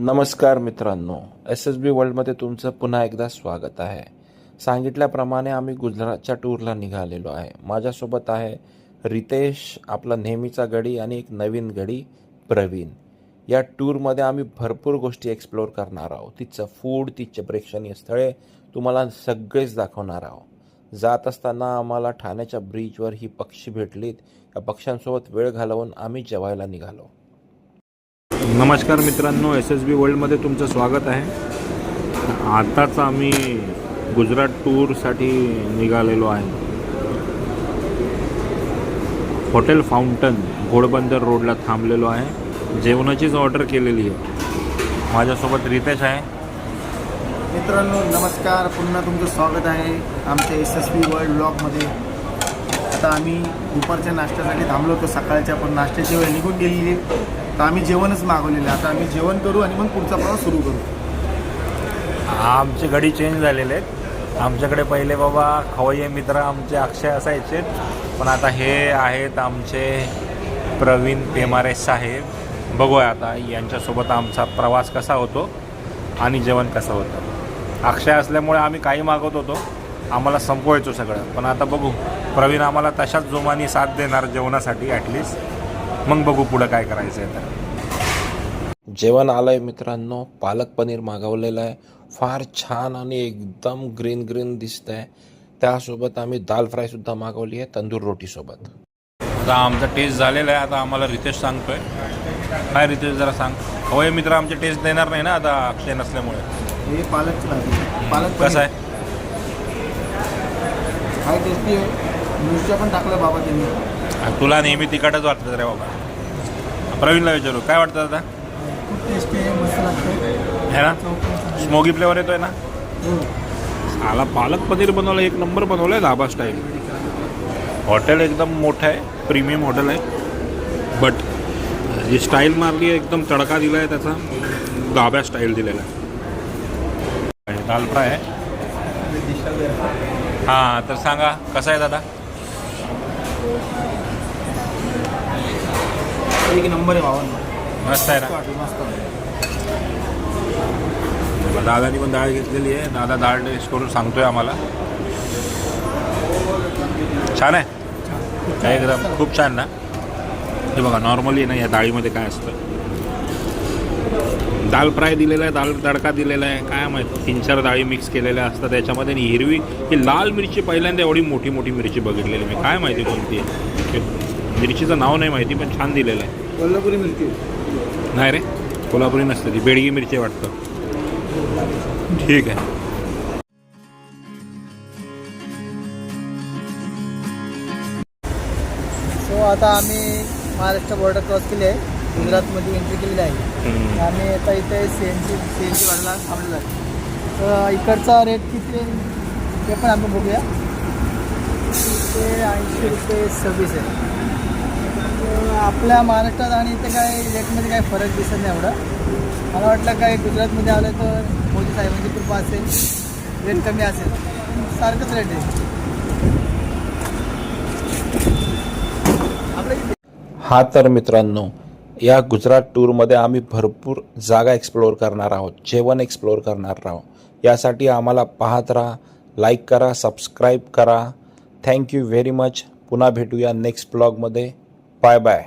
नमस्कार मित्रांनो, SSB वर्ल्डमध्ये तुमचं पुन्हा एकदा स्वागत आहे. सांगितल्याप्रमाणे आम्ही गुजरातच्या टूरला निघालेलो आहे. माझ्यासोबत आहे रितेश, आपला नेहमीचा गडी, आणि एक नवीन गडी प्रवीण. या टूरमध्ये आम्ही भरपूर गोष्टी एक्सप्लोअर करणार आहोत. तिचं फूड, तिचे प्रेक्षणीय स्थळे तुम्हाला सगळेच दाखवणार आहोत. जात असताना आम्हाला ठाण्याच्या ब्रिजवर ही पक्षी भेटलीत. या पक्ष्यांसोबत वेळ घालवून आम्ही जेवायला निघालो. नमस्कार मित्रांनो, SSB वर्ल्डमध्ये तुमचं स्वागत आहे. आताच आम्ही गुजरात टूरसाठी निघालेलो आहे. हॉटेल फाउंटन घोडबंदर रोडला थांबलेलो आहे. जेवणाचीच ऑर्डर केलेली आहे. माझ्यासोबत रितेश आहे. मित्रांनो नमस्कार, पुन्हा तुमचं स्वागत आहे आमच्या SSB वर्ल्ड ब्लॉगमध्ये. आता आम्ही दुपारच्या नाश्त्यासाठी थांबलो होतो. सकाळच्या पण नाश्त्याची वेळ निघून गेलेली आहे, तर आम्ही जेवणच मागवलेलं आहे. आता आम्ही जेवण करू आणि मग पुढचा प्रवास सुरू करू. आमचे गडी चेंज झालेले आहेत. आमच्याकडे पहिले बाबा खवय्ये मित्र आमचे अक्षय असायचे, पण आता हे आहेत आमचे प्रवीण पेमारे साहेब. बघूया आता यांच्यासोबत आमचा प्रवास कसा होतो आणि जेवण कसं होतं. अक्षय असल्यामुळे आम्ही काही मागवत होतो, आम्हाला संपवायचो सगळं. पण आता बघू, प्रवीण आम्हाला तशाच जोमाने साथ देणार जेवणासाठी ॲटलिस्ट. मग बघू पुढं काय करायचं आहे. तर जेवण आलंय मित्रांनो. पालक पनीर मागवलेलं आहे. फार छान आणि एकदम ग्रीन ग्रीन दिसत आहे. त्यासोबत आम्ही दाल फ्रायसुद्धा मागवली आहे तंदूर रोटीसोबत. आता आमचा टेस्ट झालेला आहे. आता आम्हाला रितेश सांगतोय. काय रितेश जरा सांग. खवय्ये मित्र आमचे टेस्ट देणार नाही ना आता अक्षय नसल्यामुळे. हे पालकची भाजी, पालक कसं आहे? हाय टेस्टी आहे. मिरच्या पण टाकलं बाबा त्यांनी. तुला नेहमी तिखटच वाटतं रे बाबा. प्रवीणला विचारू काय वाटतं आता. खूप टेस्टी आहे, मस्त लागतं है ना. स्मोगी फ्लेवर येतोय ना. आला पालक पनीर बनवलं, एक नंबर बनवलं आहे धाबा स्टाईल. हॉटेल एकदम मोठं आहे, प्रीमियम हॉटेल आहे. बट जी स्टाईल मारली आहे, एकदम तडका दिला आहे त्याचा, धाब्या स्टाईल दिलेला आहे. दाल फ्राय आहे. हां, तर सांगा कसं आहे दादा. एक नंबर आहे भावांना. मस्त आहे ना. मस्त वाटलं. दादानी पण डाळ घेतलेली आहे. दादा डाळ टेस्ट करून सांगतोय आम्हाला. छान आहे एकदम, खूप छान ना. हे बघा नॉर्मली ना या डाळीमध्ये काय असतं. दाल फ्राय दिलेला आहे, दाल तडका दिलेला आहे, काय माहिती 3-4 डाळी मिक्स केलेल्या असतात त्याच्यामध्ये. आणि हिरवी ही लाल मिरची पहिल्यांदा एवढी मोठी मोठी मिरची बघितलेली मी. काय माहिती कोणती आहे मिरचीचं नाव नाही माहिती, पण छान दिलेलं आहे. कोल्हापुरी मिरची नाही रे, कोल्हापुरी नसते ती, बेडगी मिरची वाटतं. ठीक आहे. सो आता आम्ही महाराष्ट्र बॉर्डर क्रॉस केली आहे, गुजरातमध्ये एंट्री केलेली आहे. आम्ही आता इथे CNG वाढला थांबलेलो आहे. तर इकडचा रेट किती आहे ते पण आपण बघूया. ते 80 रुपये सर्विस आहे. तर आपल्या महाराष्ट्रात आणि इथे काय रेटमध्ये काय फरक दिसत नाही एवढा. मला वाटलं काय गुजरातमध्ये आलं तर मोदी साहेबांची कृपा असेल, रेट कमी असेल. सारखंच रेट आहे आपलं. हा तर मित्रांनो, या गुजरात टूरमध्ये आम्ही भरपूर जागा एक्सप्लोअर करणार आहोत, जेवण एक्सप्लोअर करणार आहोत. यासाठी आम्हाला पाहत राहा, लाईक करा, सबस्क्राईब करा. Thank you very much. पुन्हा भेटूया नेक्स्ट ब्लॉगमध्ये. Bye bye.